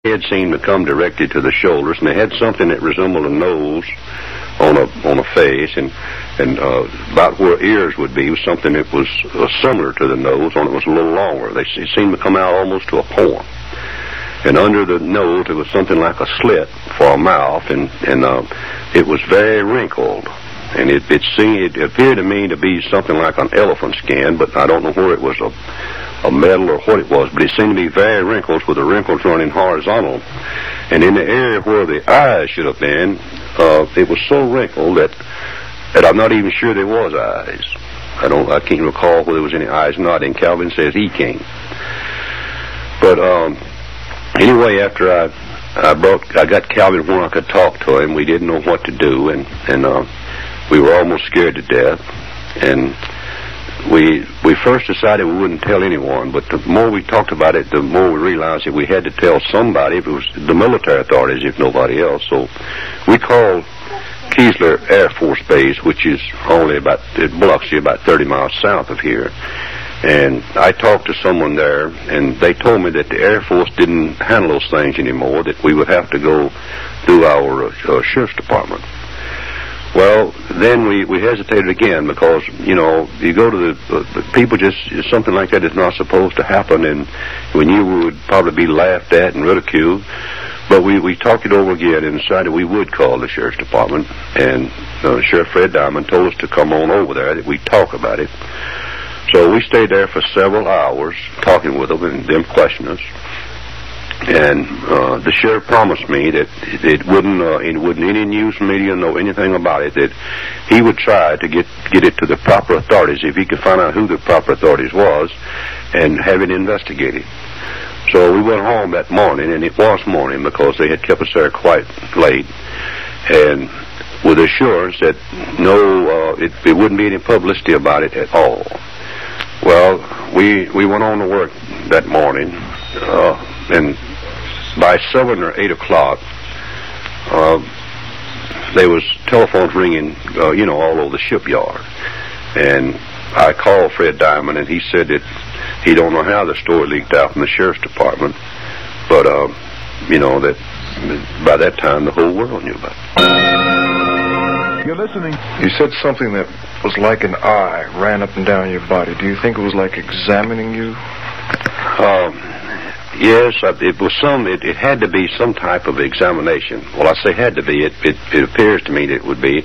head seemed to come directly to the shoulders, and they had something that resembled a nose on a face, and about where ears would be was something that was similar to the nose, only it was a little longer. It seemed to come out almost to a point. And under the nose, there was something like a slit for a mouth, and it was very wrinkled. And it appeared to me to be something like an elephant skin, but I don't know where it was a metal or what it was, but it seemed to be very wrinkles, with the wrinkles running horizontal. And in the area where the eyes should have been, it was so wrinkled that I'm not even sure there was eyes. I can't recall whether there was any eyes or not, and Calvin says he can't. But anyway, after I got Calvin where I could talk to him, we didn't know what to do, and we were almost scared to death. And we first decided we wouldn't tell anyone, but the more we talked about it, the more we realized that we had to tell somebody, if it was the military authorities, if nobody else. So we called Keesler Air Force Base, which is only about, it Biloxi, about 30 miles south of here. And I talked to someone there, and they told me that the Air Force didn't handle those things anymore, that we would have to go through our sheriff's department. Well, then we hesitated again, because, you know, you go to the people, just something like that is not supposed to happen, and when you would probably be laughed at and ridiculed. But we talked it over again and decided we would call the sheriff's department, and Sheriff Fred Diamond told us to come on over there, that we'd talk about it. So we stayed there for several hours talking with them and them questioning us. And the sheriff promised me that it wouldn't any news media know anything about it, that he would try to get it to the proper authorities, if he could find out who the proper authorities was, and have it investigated. So we went home that morning, and it was morning, because they had kept us there quite late, and with assurance that no, it wouldn't be any publicity about it at all. Well, we went on to work that morning, and by 7 or 8 o'clock, there was telephones ringing, all over the shipyard. And I called Fred Diamond, and he said that he don't know how the story leaked out from the sheriff's department, but, that by that time the whole world knew about it. You're listening. You said something that was like an eye ran up and down your body. Do you think it was like examining you? Yes, it was it had to be some type of examination. Well, I say had to be. It appears to me that it would be.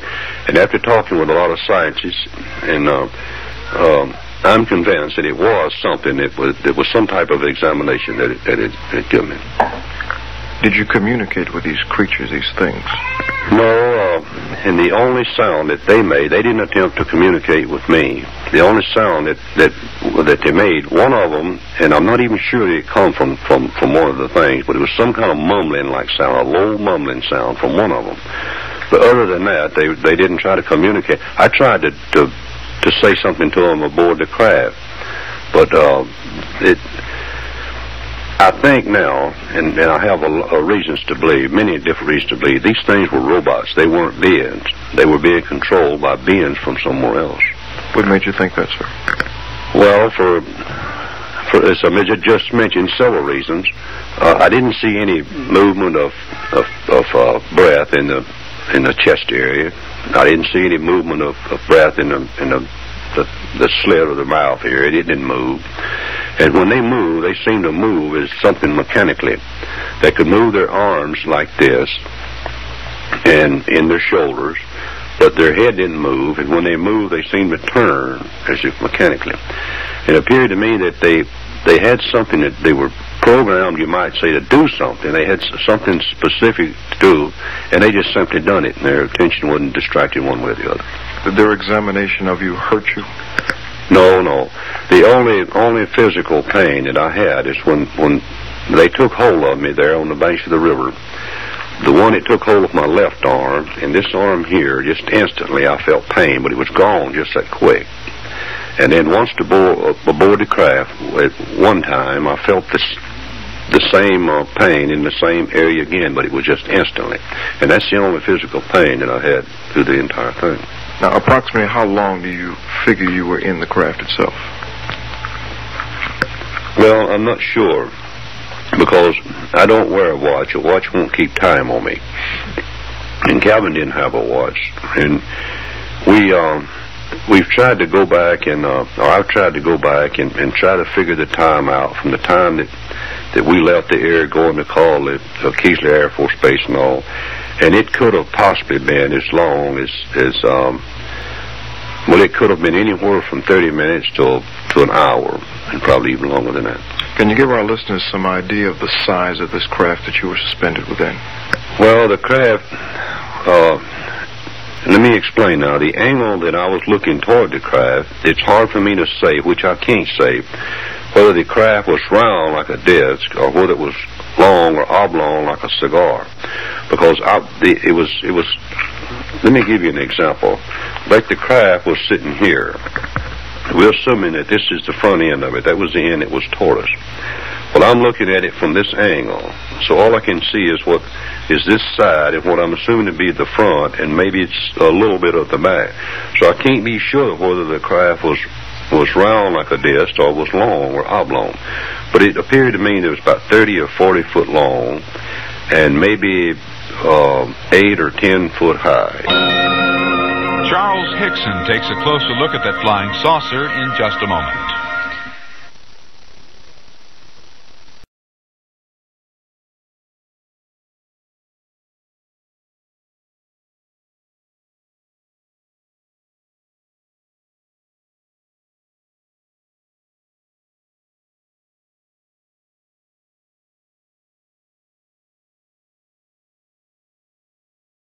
And after talking with a lot of scientists, and I'm convinced that it was something that was some type of examination that it given me. Did you communicate with these creatures, these things? No, and the only sound that they made, they didn't attempt to communicate with me. The only sound that they made, one of them, and I'm not even sure it come from one of the things, but it was some kind of mumbling-like sound, a low mumbling sound from one of them. But other than that, they didn't try to communicate. I tried to say something to them aboard the craft, but I think now, and I have reasons to believe, many different reasons to believe, these things were robots. They weren't beings. They were being controlled by beings from somewhere else. What made you think that, sir? Well, for as I just mentioned, several reasons. I didn't see any movement of breath in the chest area. I didn't see any movement of breath in the slit of the mouth area. It didn't move. And when they move, they seem to move as something mechanically. They could move their arms like this and in their shoulders, but their head didn't move, and when they moved, they seemed to turn as if mechanically. It appeared to me that they had something that they were programmed, you might say, to do something. They had something specific to do, and they just simply done it, and their attention wasn't distracted one way or the other. Did their examination of you hurt you? No. The only physical pain that I had is when they took hold of me there on the banks of the river. The one that took hold of my left arm, and this arm here, just instantly I felt pain, but it was gone just that quick. And then once aboard the craft, at one time, I felt the same pain in the same area again, but it was just instantly. And that's the only physical pain that I had through the entire thing. Now, approximately how long do you figure you were in the craft itself? Well, I'm not sure. because I don't wear a watch. A watch won't keep time on me. And Calvin didn't have a watch. And we've tried to go back and, or I've tried to go back and try to figure the time out from the time that we left the area going to call it Keesler Air Force Base and all. And it could have possibly been as long as well, it could have been anywhere from 30 minutes to an hour, and probably even longer than that. Can you give our listeners some idea of the size of this craft that you were suspended within? Well, the craft, let me explain now. The angle that I was looking toward the craft, it's hard for me to say, which I can't say, whether the craft was round like a disc or whether it was long or oblong like a cigar, because it was. Let me give you an example. Like the craft was sitting here. We're assuming that this is the front end of it. That was the end that was toward us. Well, I'm looking at it from this angle, so all I can see is what is this side and what I'm assuming to be the front, and maybe it's a little bit of the back. So I can't be sure whether the craft was round like a disc or was long or oblong. But it appeared to me that it was about 30 or 40 foot long and maybe 8 or 10 foot high. Charles Hickson takes a closer look at that flying saucer in just a moment.